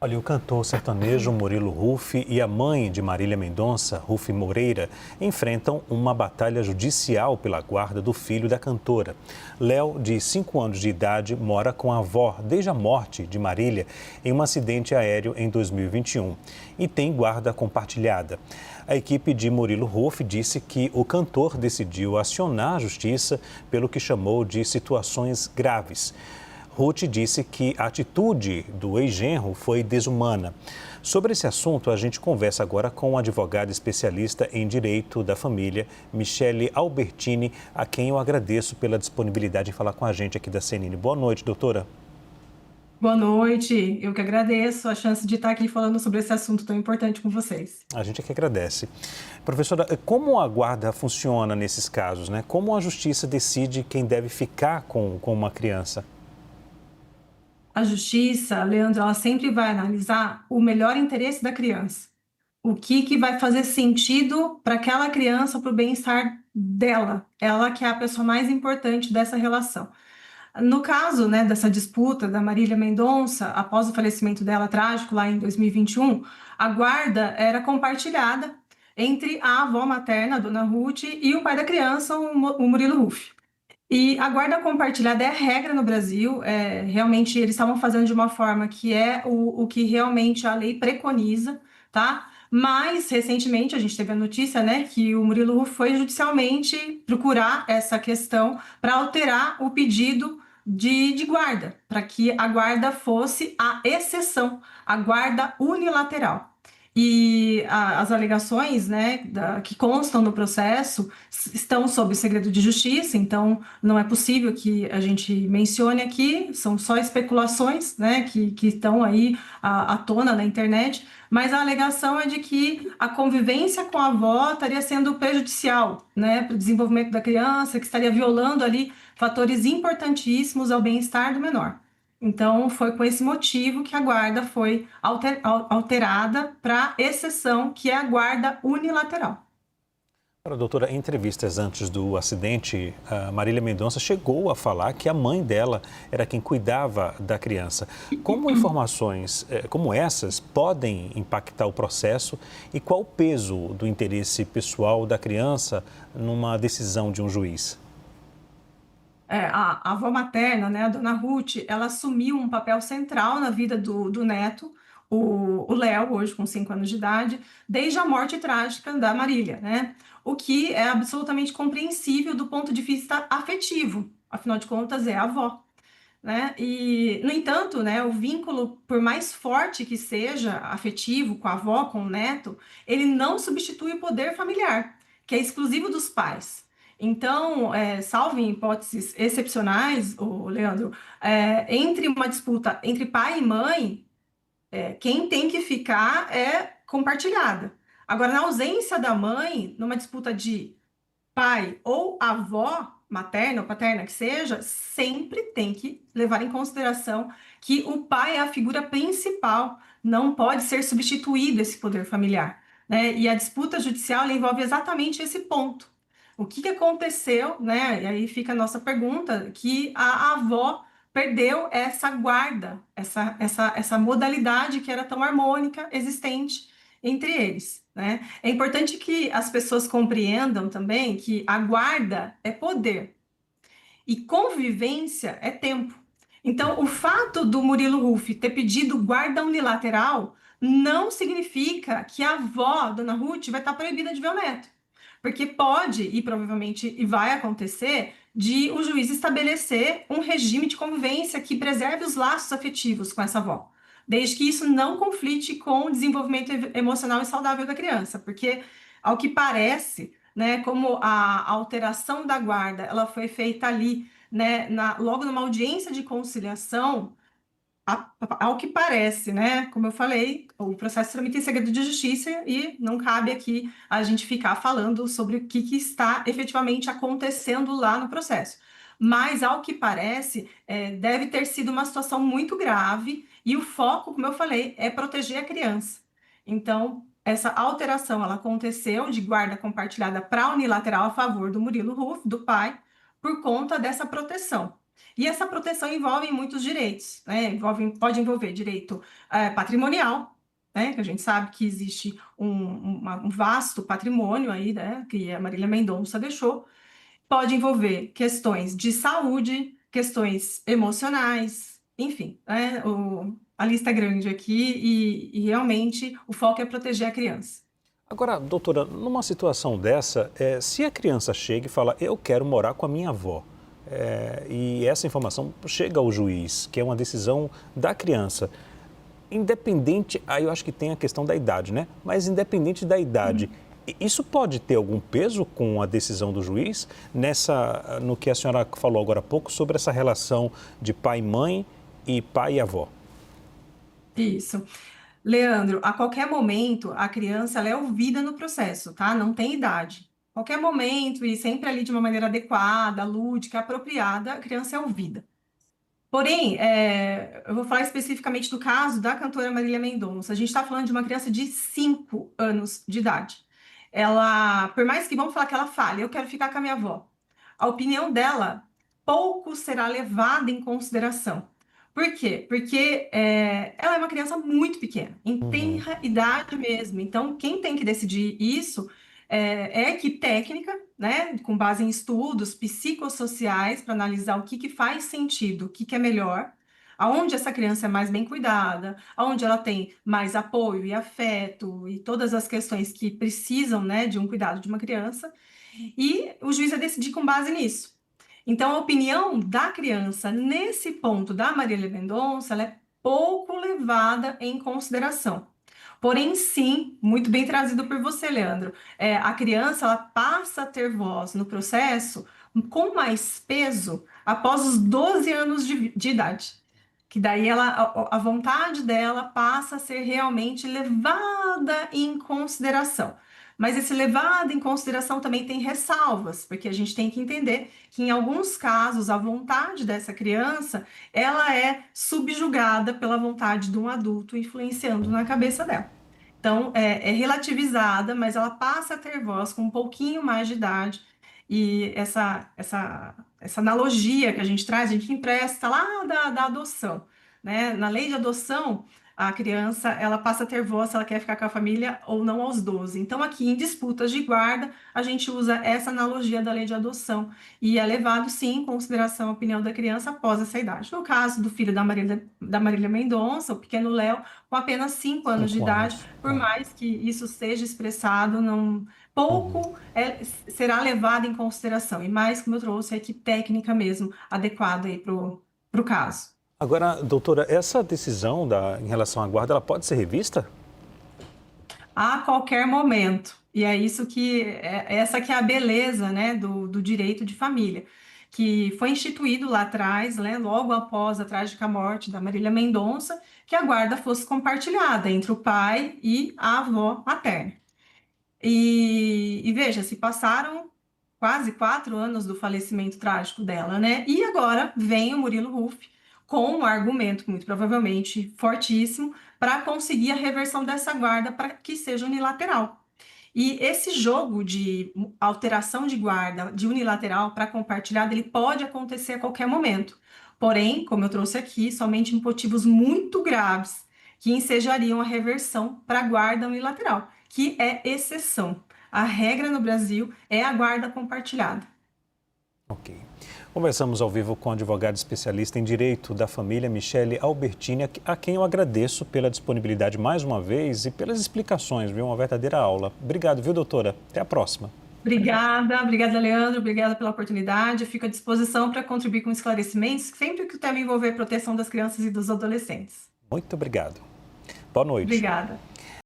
Olha, o cantor sertanejo Murilo Huff e a mãe de Marília Mendonça, Huff Moreira, enfrentam uma batalha judicial pela guarda do filho da cantora. Léo, de 5 anos de idade, mora com a avó desde a morte de Marília em um acidente aéreo em 2021 e tem guarda compartilhada. A equipe de Murilo Huff disse que o cantor decidiu acionar a justiça pelo que chamou de situações graves. Ruth disse que a atitude do ex-genro foi desumana. Sobre esse assunto, a gente conversa agora com a advogada especialista em direito da família, Michele Albertini, a quem eu agradeço pela disponibilidade em falar com a gente aqui da CNN. Boa noite, doutora. Boa noite, eu que agradeço a chance de estar aqui falando sobre esse assunto tão importante com vocês. A gente é que agradece. Professora, como a guarda funciona nesses casos, né? Como a justiça decide quem deve ficar com uma criança? A justiça, Leandro, ela sempre vai analisar o melhor interesse da criança. O que vai fazer sentido para aquela criança, para o bem-estar dela. Ela que é a pessoa mais importante dessa relação. No caso, né, dessa disputa da Marília Mendonça, após o falecimento dela trágico lá em 2021, a guarda era compartilhada entre a avó materna, a dona Ruth, e o pai da criança, o Murilo Huff. E a guarda compartilhada é a regra no Brasil, realmente eles estavam fazendo de uma forma que é o que realmente a lei preconiza, tá? Mas, recentemente, a gente teve a notícia, né, que o Murilo Huff foi judicialmente procurar essa questão para alterar o pedido de guarda, para que a guarda fosse a exceção, a guarda unilateral. E as alegações, né, que constam no processo estão sob segredo de justiça, então não é possível que a gente mencione aqui, são só especulações, né, que estão aí à tona na internet, mas a alegação é de que a convivência com a avó estaria sendo prejudicial, né, para o desenvolvimento da criança, que estaria violando ali fatores importantíssimos ao bem-estar do menor. Então, foi com esse motivo que a guarda foi alterada para exceção, que é a guarda unilateral. Agora, doutora, em entrevistas antes do acidente, a Marília Mendonça chegou a falar que a mãe dela era quem cuidava da criança. Como informações como essas podem impactar o processo e qual o peso do interesse pessoal da criança numa decisão de um juiz? A avó materna, né, a dona Ruth, ela assumiu um papel central na vida do neto, o Léo, hoje com 5 anos de idade, desde a morte trágica da Marília, né? O que é absolutamente compreensível do ponto de vista afetivo, afinal de contas, é a avó. Né? E, no entanto, né, o vínculo, por mais forte que seja afetivo com a avó, com o neto, ele não substitui o poder familiar, que é exclusivo dos pais. Então, salvo em hipóteses excepcionais, Leandro, entre uma disputa entre pai e mãe, quem tem que ficar é compartilhada. Agora, na ausência da mãe, numa disputa de pai ou avó, materna ou paterna que seja, sempre tem que levar em consideração que o pai é a figura principal, não pode ser substituído esse poder familiar, né? E a disputa judicial ela envolve exatamente esse ponto. O que aconteceu, né? E aí fica a nossa pergunta, que a avó perdeu essa guarda, essa modalidade que era tão harmônica, existente entre eles, né? É importante que as pessoas compreendam também que a guarda é poder e convivência é tempo. Então, o fato do Murilo Huff ter pedido guarda unilateral não significa que a avó, Dona Ruth, vai estar proibida de ver o neto. Porque pode, e provavelmente e vai acontecer, de o juiz estabelecer um regime de convivência que preserve os laços afetivos com essa avó, desde que isso não conflite com o desenvolvimento emocional e saudável da criança, porque, ao que parece, né, como a alteração da guarda ela foi feita ali, né, logo numa audiência de conciliação, ao que parece, né? Como eu falei, o processo tramita em segredo de justiça e não cabe aqui a gente ficar falando sobre o que está efetivamente acontecendo lá no processo. Mas, ao que parece, deve ter sido uma situação muito grave e o foco, como eu falei, é proteger a criança. Então, essa alteração ela aconteceu de guarda compartilhada para unilateral a favor do Murilo Huff, do pai, por conta dessa proteção. E essa proteção envolve muitos direitos, né? Pode envolver direito patrimonial, né? Que a gente sabe que existe um vasto patrimônio aí, né? Que a Marília Mendonça deixou. Pode envolver questões de saúde, questões emocionais, enfim, né? A lista é grande aqui e realmente o foco é proteger a criança. Agora, doutora, numa situação dessa, se a criança chega e fala, eu quero morar com a minha avó, e essa informação chega ao juiz, que é uma decisão da criança, independente, aí eu acho que tem a questão da idade, né? Mas independente da idade, isso pode ter algum peso com a decisão do juiz no que a senhora falou agora há pouco sobre essa relação de pai e mãe e pai e avó? Isso. Leandro, a qualquer momento a criança ela é ouvida no processo, tá? Não tem idade. Qualquer momento e sempre ali de uma maneira adequada, lúdica, apropriada, a criança é ouvida. Porém, eu vou falar especificamente do caso da cantora Marília Mendonça. A gente está falando de uma criança de 5 anos de idade. Ela, por mais que vamos falar que ela fale, eu quero ficar com a minha avó. A opinião dela pouco será levada em consideração. Por quê? Porque ela é uma criança muito pequena, em Uhum. tenra idade mesmo. Então, quem tem que decidir isso é a equipe técnica, né, com base em estudos psicossociais para analisar o que faz sentido, o que é melhor, aonde essa criança é mais bem cuidada, aonde ela tem mais apoio e afeto e todas as questões que precisam, né, de um cuidado de uma criança, e o juiz vai decidir com base nisso. Então, a opinião da criança nesse ponto da Marília Mendonça, ela é pouco levada em consideração. Porém, sim, muito bem trazido por você, Leandro. A criança ela passa a ter voz no processo com mais peso após os 12 anos de idade. Que daí a vontade dela passa a ser realmente levada em consideração. Mas esse levado em consideração também tem ressalvas, porque a gente tem que entender que em alguns casos a vontade dessa criança ela é subjugada pela vontade de um adulto influenciando na cabeça dela. Então, é relativizada, mas ela passa a ter voz com um pouquinho mais de idade. E essa analogia que a gente traz, a gente empresta lá da adoção, né? Na lei de adoção, a criança ela passa a ter voz se ela quer ficar com a família ou não aos 12. Então, aqui em disputas de guarda, a gente usa essa analogia da lei de adoção e é levado, sim, em consideração a opinião da criança após essa idade. No caso do filho da Marília Mendonça, o pequeno Léo, com apenas 5 anos de 5 idade, anos. por mais que isso seja expressado, pouco será levado em consideração, e mais, como eu trouxe, a equipe técnica mesmo adequada aí para o caso. Agora, doutora, essa decisão em relação à guarda, ela pode ser revista? A qualquer momento. E é isso essa que é a beleza, né, do direito de família, que foi instituído lá atrás, né, logo após a trágica morte da Marília Mendonça, que a guarda fosse compartilhada entre o pai e a avó materna. E veja, se passaram quase 4 anos do falecimento trágico dela, né? E agora vem o Murilo Huff com um argumento, muito provavelmente fortíssimo, para conseguir a reversão dessa guarda para que seja unilateral. E esse jogo de alteração de guarda de unilateral para compartilhada, ele pode acontecer a qualquer momento. Porém, como eu trouxe aqui, somente em motivos muito graves que ensejariam a reversão para a guarda unilateral, que é exceção. A regra no Brasil é a guarda compartilhada. Ok. Conversamos ao vivo com a advogada especialista em direito da família, Michele Albertini, a quem eu agradeço pela disponibilidade mais uma vez e pelas explicações, viu? Uma verdadeira aula. Obrigado, viu, doutora? Até a próxima. Obrigada, Leandro, obrigada pela oportunidade. Eu fico à disposição para contribuir com esclarecimentos sempre que o tema envolver proteção das crianças e dos adolescentes. Muito obrigado. Boa noite. Obrigada.